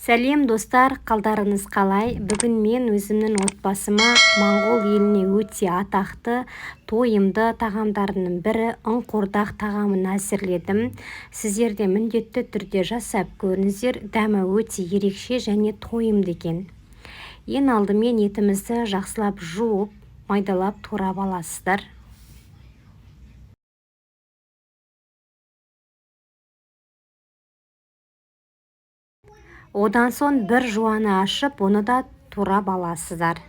Сәлем достар, қалдарыңыз қалай? Бүгін мен өзімнің отбасыма Моңғол еліне өте атақты тойымды тағамдарының бірі ыңқордақ тағамын әзірледім. Сіздер де міндетті түрде жасап көріңіздер, дәмі өте ерекше және тойымды екен. Ең алдымен етімізді жақсылап жуып, майдалап турап аласыздар. Одан соң бір жуаны ашып, оны да турап аласыздар.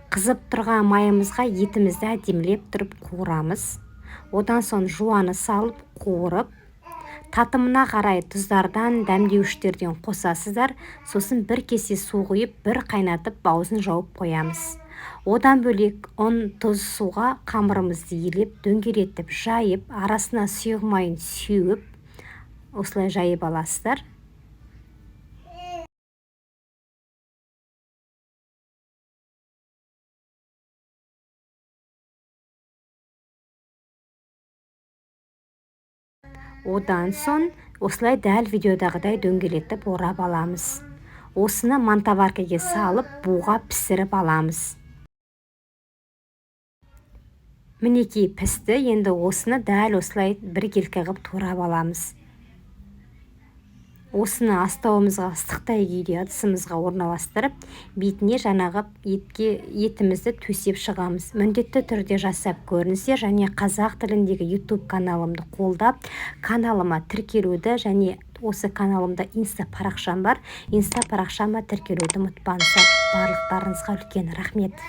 Қызып тұрған майымызға етімізді әдемілеп тұрып қуырамыз. Одан соң жуаны салып қуырып, татымына қарай тұздардан, дәмдеуіштерден қосасыздар. Сосын бір кесе су құйып, бір қайнатып, аузын жауып қоямыз. Одан бөлек ұн, тұз, суға қамырымызды елеп, дөңгелетіп, жайып, арасына сұйық майын сеуіп, осылай жайып аласыздар. Одан соң осылай дәл видеодағыдай дөңгелетіп орап аламыз. Осыны мантаваркаға салып, буға пісіріп аламыз. Мінекей пісті, енді осыны дәл осылай бір келкі қылып турап аламыз. Осыны астауымызға ыстықтай күйде ыдысымызға орналастырып, бетіне жаңағы етімізді төсеп шығамыз. Міндетті түрде жасап көріңіздер, және қазақ тіліндегі YouTube каналымды қолдап, каналыма тіркелуді, және осы каналымда инста парақшам бар, инста парақшама тіркелуді ұмытпаңыздар. Барлықтарыңызға үлкен рахмет.